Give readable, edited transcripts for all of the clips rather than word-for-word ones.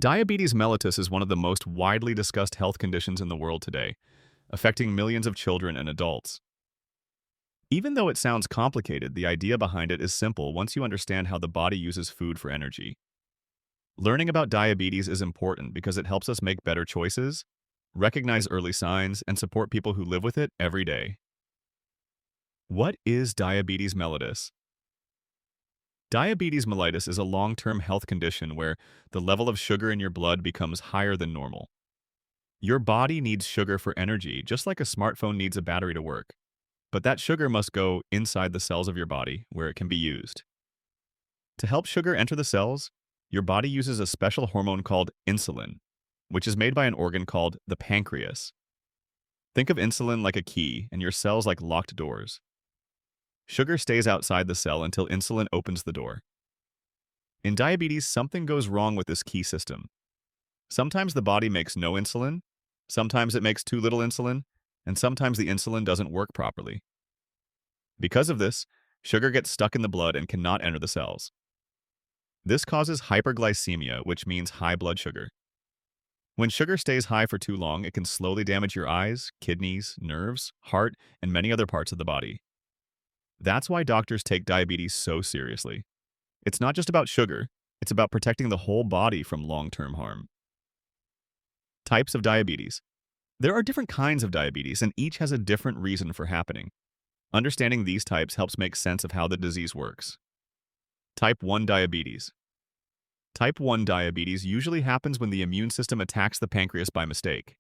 Diabetes mellitus is one of the most widely discussed health conditions in the world today, affecting millions of children and adults. Even though it sounds complicated, the idea behind it is simple once you understand how the body uses food for energy. Learning about diabetes is important because it helps us make better choices, recognize early signs, and support people who live with it every day. What is diabetes mellitus? Diabetes mellitus is a long-term health condition where the level of sugar in your blood becomes higher than normal. Your body needs sugar for energy, just like a smartphone needs a battery to work. But that sugar must go inside the cells of your body, where it can be used. To help sugar enter the cells, your body uses a special hormone called insulin, which is made by an organ called the pancreas. Think of insulin like a key and your cells like locked doors. Sugar stays outside the cell until insulin opens the door. In diabetes, something goes wrong with this key system. Sometimes the body makes no insulin, sometimes it makes too little insulin, and sometimes the insulin doesn't work properly. Because of this, sugar gets stuck in the blood and cannot enter the cells. This causes hyperglycemia, which means high blood sugar. When sugar stays high for too long, it can slowly damage your eyes, kidneys, nerves, heart, and many other parts of the body. That's why doctors take diabetes so seriously. It's not just about sugar, it's about protecting the whole body from long-term harm. Types of diabetes. There are different kinds of diabetes, and each has a different reason for happening. Understanding these types helps make sense of how the disease works. Type 1 diabetes. Type 1 diabetes usually happens when the immune system attacks the pancreas by mistake.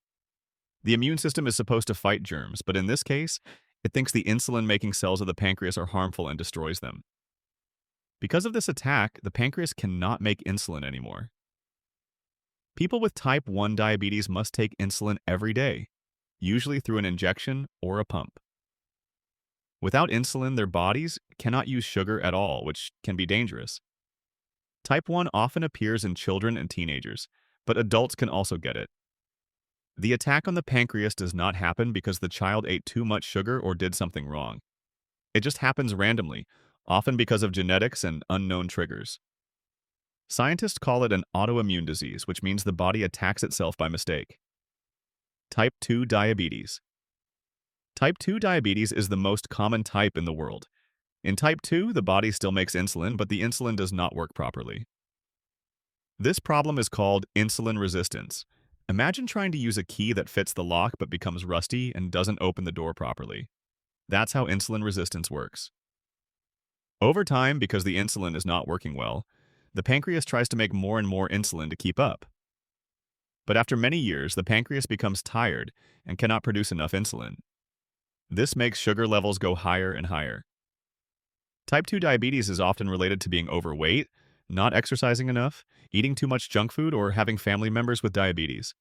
The immune system is supposed to fight germs, but in this case, it thinks the insulin-making cells of the pancreas are harmful and destroys them. Because of this attack, the pancreas cannot make insulin anymore. People with type 1 diabetes must take insulin every day, usually through an injection or a pump. Without insulin, their bodies cannot use sugar at all, which can be dangerous. Type 1 often appears in children and teenagers, but adults can also get it. The attack on the pancreas does not happen because the child ate too much sugar or did something wrong. It just happens randomly, often because of genetics and unknown triggers. Scientists call it an autoimmune disease, which means the body attacks itself by mistake. Type 2 diabetes. Type 2 diabetes is the most common type in the world. In type 2, the body still makes insulin, but the insulin does not work properly. This problem is called insulin resistance. Imagine trying to use a key that fits the lock but becomes rusty and doesn't open the door properly. That's how insulin resistance works. Over time, because the insulin is not working well, the pancreas tries to make more and more insulin to keep up. But after many years, the pancreas becomes tired and cannot produce enough insulin. This makes sugar levels go higher and higher. Type 2 diabetes is often related to being overweight, not exercising enough, eating too much junk food, or having family members with diabetes.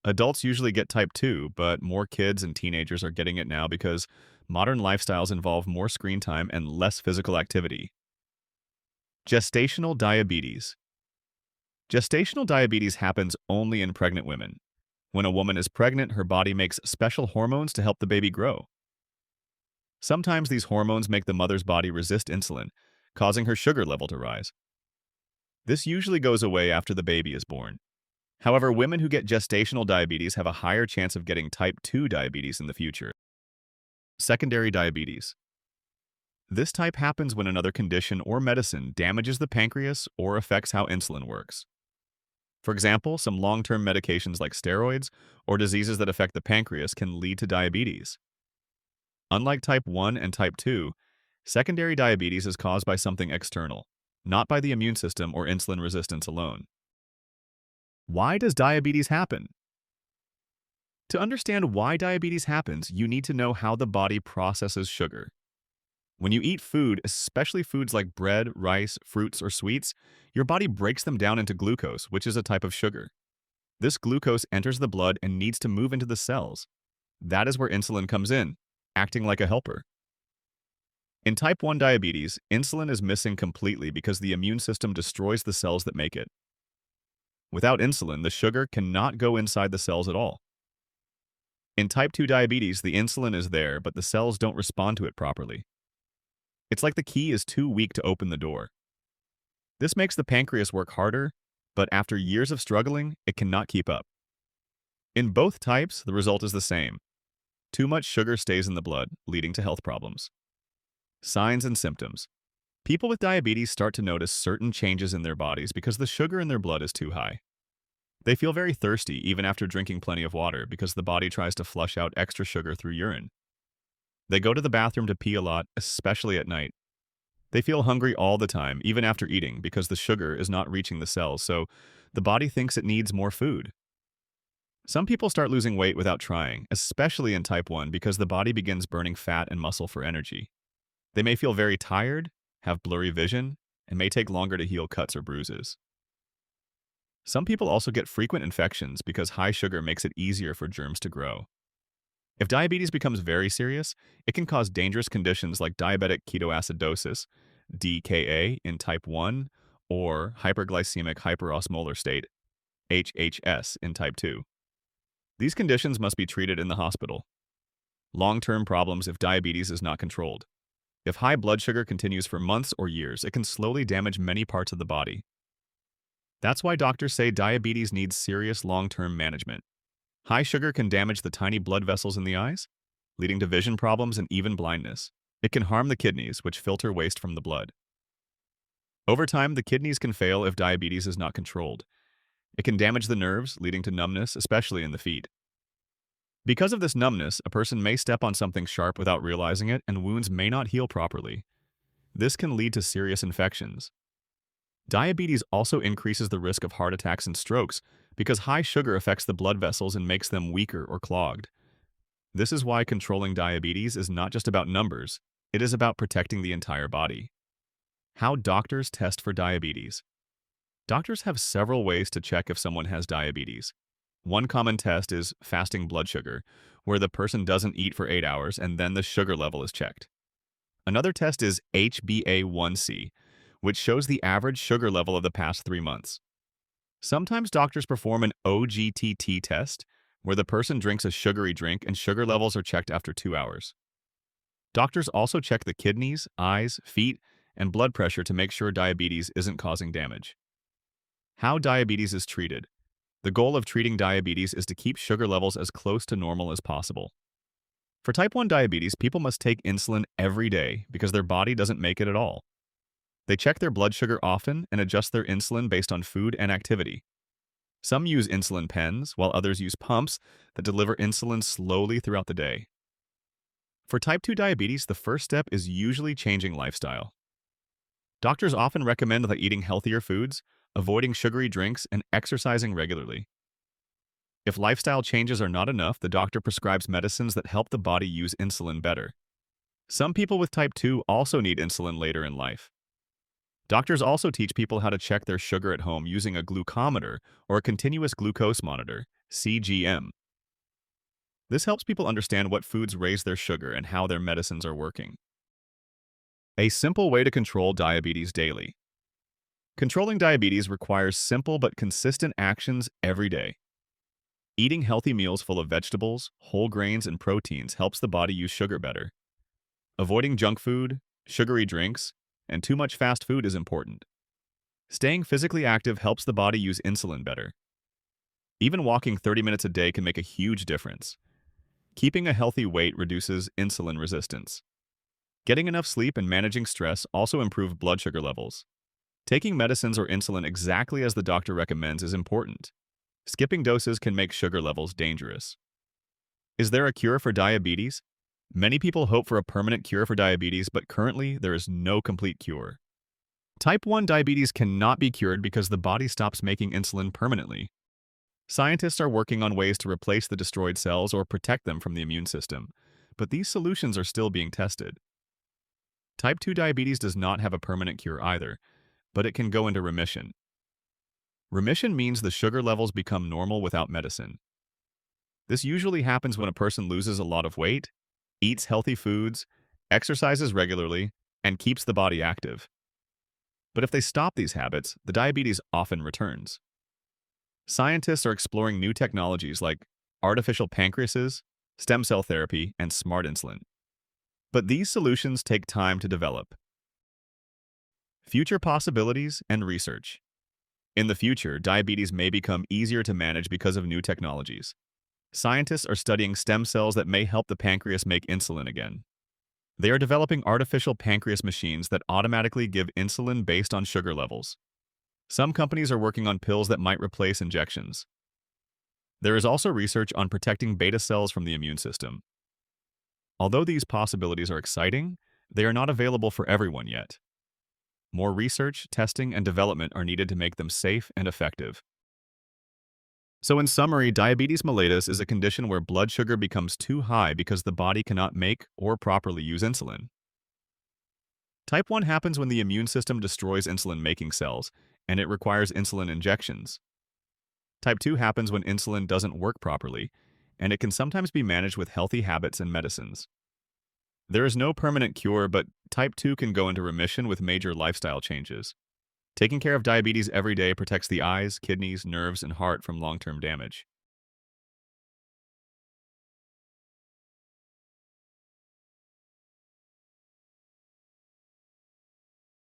Adults usually get type 2, but more kids and teenagers are getting it now because modern lifestyles involve more screen time and less physical activity. Gestational diabetes. Gestational diabetes happens only in pregnant women. When a woman is pregnant, her body makes special hormones to help the baby grow. Sometimes these hormones make the mother's body resist insulin, causing her sugar level to rise. This usually goes away after the baby is born. However, women who get gestational diabetes have a higher chance of getting type 2 diabetes in the future. Secondary diabetes. This type happens when another condition or medicine damages the pancreas or affects how insulin works. For example, some long-term medications like steroids or diseases that affect the pancreas can lead to diabetes. Unlike type 1 and type 2, secondary diabetes is caused by something external, not by the immune system or insulin resistance alone. Why does diabetes happen? To understand why diabetes happens, you need to know how the body processes sugar. When you eat food, especially foods like bread, rice, fruits, or sweets, your body breaks them down into glucose, which is a type of sugar. This glucose enters the blood and needs to move into the cells. That is where insulin comes in, acting like a helper. In type 1 diabetes, insulin is missing completely because the immune system destroys the cells that make it. Without insulin, the sugar cannot go inside the cells at all. In type 2 diabetes, the insulin is there, but the cells don't respond to it properly. It's like the key is too weak to open the door. This makes the pancreas work harder, but after years of struggling, it cannot keep up. In both types, the result is the same. Too much sugar stays in the blood, leading to health problems. Signs and symptoms. People with diabetes start to notice certain changes in their bodies because the sugar in their blood is too high. They feel very thirsty even after drinking plenty of water because the body tries to flush out extra sugar through urine. They go to the bathroom to pee a lot, especially at night. They feel hungry all the time, even after eating, because the sugar is not reaching the cells, so the body thinks it needs more food. Some people start losing weight without trying, especially in type 1 because the body begins burning fat and muscle for energy. They may feel very tired, have blurry vision, and may take longer to heal cuts or bruises. Some people also get frequent infections because high sugar makes it easier for germs to grow. If diabetes becomes very serious, it can cause dangerous conditions like diabetic ketoacidosis, DKA in type 1, or hyperglycemic hyperosmolar state, HHS in type 2. These conditions must be treated in the hospital. Long-term problems if diabetes is not controlled. If high blood sugar continues for months or years, it can slowly damage many parts of the body. That's why doctors say diabetes needs serious long-term management. High sugar can damage the tiny blood vessels in the eyes, leading to vision problems and even blindness. It can harm the kidneys, which filter waste from the blood. Over time, the kidneys can fail if diabetes is not controlled. It can damage the nerves, leading to numbness, especially in the feet. Because of this numbness, a person may step on something sharp without realizing it, and wounds may not heal properly. This can lead to serious infections. Diabetes also increases the risk of heart attacks and strokes because high sugar affects the blood vessels and makes them weaker or clogged. This is why controlling diabetes is not just about numbers, it is about protecting the entire body. How doctors test for diabetes. Doctors have several ways to check if someone has diabetes. One common test is fasting blood sugar, where the person doesn't eat for 8 hours and then the sugar level is checked. Another test is HbA1c, which shows the average sugar level of the past 3 months. Sometimes doctors perform an OGTT test, where the person drinks a sugary drink and sugar levels are checked after 2 hours. Doctors also check the kidneys, eyes, feet, and blood pressure to make sure diabetes isn't causing damage. How diabetes is treated. The goal of treating diabetes is to keep sugar levels as close to normal as possible. For type 1 diabetes, people must take insulin every day because their body doesn't make it at all. They check their blood sugar often and adjust their insulin based on food and activity. Some use insulin pens, while others use pumps that deliver insulin slowly throughout the day. For type 2 diabetes, the first step is usually changing lifestyle. Doctors often recommend that eating healthier foods, avoiding sugary drinks, and exercising regularly. If lifestyle changes are not enough, the doctor prescribes medicines that help the body use insulin better. Some people with type 2 also need insulin later in life. Doctors also teach people how to check their sugar at home using a glucometer or a continuous glucose monitor, CGM. This helps people understand what foods raise their sugar and how their medicines are working. A simple way to control diabetes daily. Controlling diabetes requires simple but consistent actions every day. Eating healthy meals full of vegetables, whole grains, and proteins helps the body use sugar better. Avoiding junk food, sugary drinks, and too much fast food is important. Staying physically active helps the body use insulin better. Even walking 30 minutes a day can make a huge difference. Keeping a healthy weight reduces insulin resistance. Getting enough sleep and managing stress also improve blood sugar levels. Taking medicines or insulin exactly as the doctor recommends is important. Skipping doses can make sugar levels dangerous. Is there a cure for diabetes? Many people hope for a permanent cure for diabetes, but currently there is no complete cure. Type 1 diabetes cannot be cured because the body stops making insulin permanently. Scientists are working on ways to replace the destroyed cells or protect them from the immune system, but these solutions are still being tested. Type 2 diabetes does not have a permanent cure either, but it can go into remission. Remission means the sugar levels become normal without medicine. This usually happens when a person loses a lot of weight, eats healthy foods, exercises regularly, and keeps the body active. But if they stop these habits, the diabetes often returns. Scientists are exploring new technologies like artificial pancreases, stem cell therapy, and smart insulin. But these solutions take time to develop. Future possibilities and research. In the future, diabetes may become easier to manage because of new technologies. Scientists are studying stem cells that may help the pancreas make insulin again. They are developing artificial pancreas machines that automatically give insulin based on sugar levels. Some companies are working on pills that might replace injections. There is also research on protecting beta cells from the immune system. Although these possibilities are exciting, they are not available for everyone yet. More research, testing, and development are needed to make them safe and effective. So in summary, diabetes mellitus is a condition where blood sugar becomes too high because the body cannot make or properly use insulin. Type 1 happens when the immune system destroys insulin-making cells, and it requires insulin injections. Type 2 happens when insulin doesn't work properly, and it can sometimes be managed with healthy habits and medicines. There is no permanent cure, but type 2 can go into remission with major lifestyle changes. Taking care of diabetes every day protects the eyes, kidneys, nerves, and heart from long-term damage.